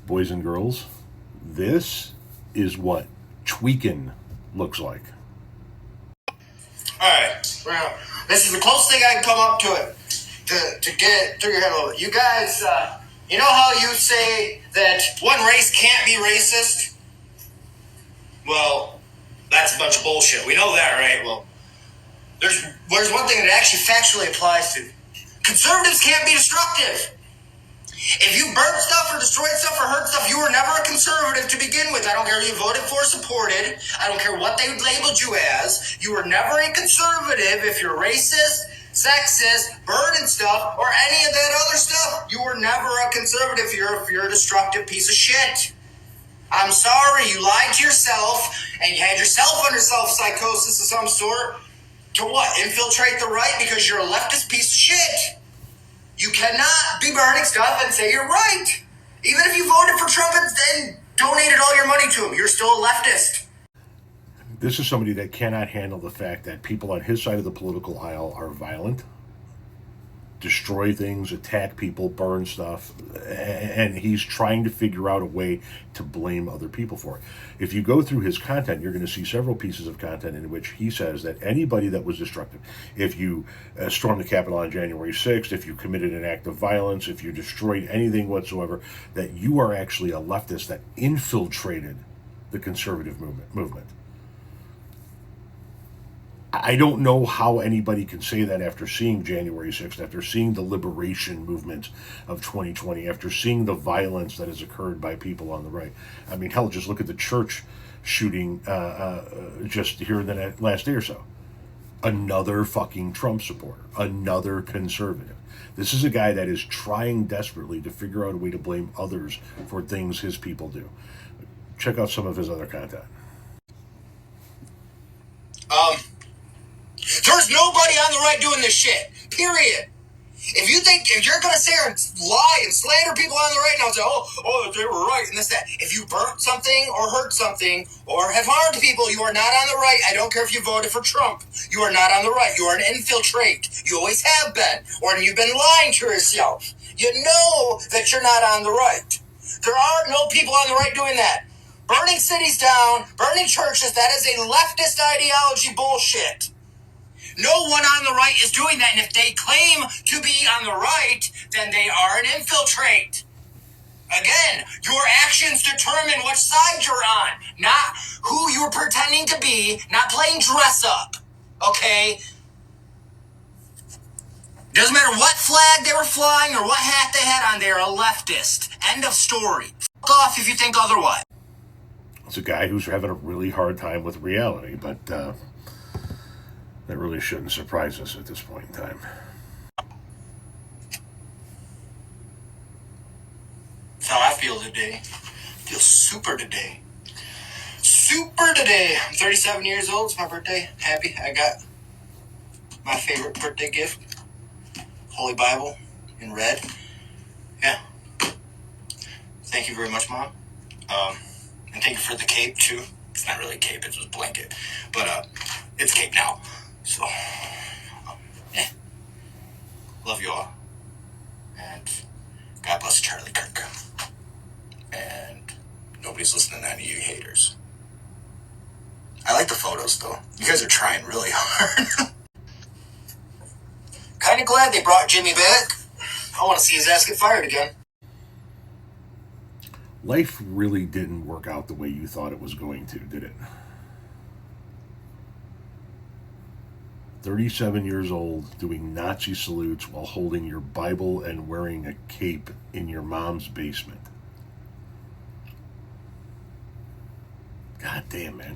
boys and girls, this is what tweakin looks like. Alright, well, this is the closest thing I can come up to it, to get it through your head a little bit. You guys, you know how you say that one race can't be racist? Well, that's a bunch of bullshit. We know that, right? Well, there's one thing that actually factually applies to. Conservatives can't be destructive. If you burnt stuff or destroyed stuff or hurt stuff, you were never a conservative to begin with. I don't care who you voted for, supported. I don't care what they labeled you as. You were never a conservative if you're racist, sexist, burning stuff, or any of that other stuff. You were never a conservative if you're a destructive piece of shit. I'm sorry, you lied to yourself, and you had yourself under self-psychosis of some sort. To what? Infiltrate the right because you're a leftist piece of shit. You cannot be burning stuff and say you're right. Even if you voted for Trump and donated all your money to him, you're still a leftist. This is somebody that cannot handle the fact that people on his side of the political aisle are violent, destroy things, attack people, burn stuff, and he's trying to figure out a way to blame other people for it. If you go through his content, you're going to see several pieces of content in which he says that anybody that was destructive, if you stormed the Capitol on January 6th, if you committed an act of violence, if you destroyed anything whatsoever, that you are actually a leftist that infiltrated the conservative movement. I don't know how anybody can say that after seeing January 6th, after seeing the liberation movement of 2020, after seeing the violence that has occurred by people on the right. I mean, hell, just look at the church shooting just here in the last day or so. Another fucking Trump supporter, another conservative. This is a guy that is trying desperately to figure out a way to blame others for things his people do. Check out some of his other content. There's nobody on the right doing this shit. Period. If you're gonna sit here and lie and slander people on the right now and say, oh, they were right and this, that. If you burnt something or hurt something or have harmed people, you are not on the right. I don't care if you voted for Trump. You are not on the right. You are an infiltrate. You always have been. Or you've been lying to yourself. You know that you're not on the right. There are no people on the right doing that. Burning cities down, burning churches, that is a leftist ideology bullshit. No one on the right is doing that, and if they claim to be on the right, then they are an infiltrate. Again, your actions determine which side you're on, not who you're pretending to be, not playing dress up, okay? Doesn't matter what flag they were flying or what hat they had on, they're a leftist. End of story. Fuck off if you think otherwise. It's a guy who's having a really hard time with reality, but that really shouldn't surprise us at this point in time. That's how I feel today. I feel super today. Super today. I'm 37 years old. It's my birthday. Happy. I got my favorite birthday gift. Holy Bible in red. Yeah. Thank you very much, Mom. And thank you for the cape, too. It's not really a cape. It's just a blanket. But it's cape now. So, yeah. Love you all. And God bless Charlie Kirk. And nobody's listening to any of you haters. I like the photos, though. You guys are trying really hard. Kind of glad they brought Jimmy back. I want to see his ass get fired again. Life really didn't work out the way you thought it was going to, did it? 37 years old, doing Nazi salutes while holding your Bible and wearing a cape in your mom's basement. God damn, man.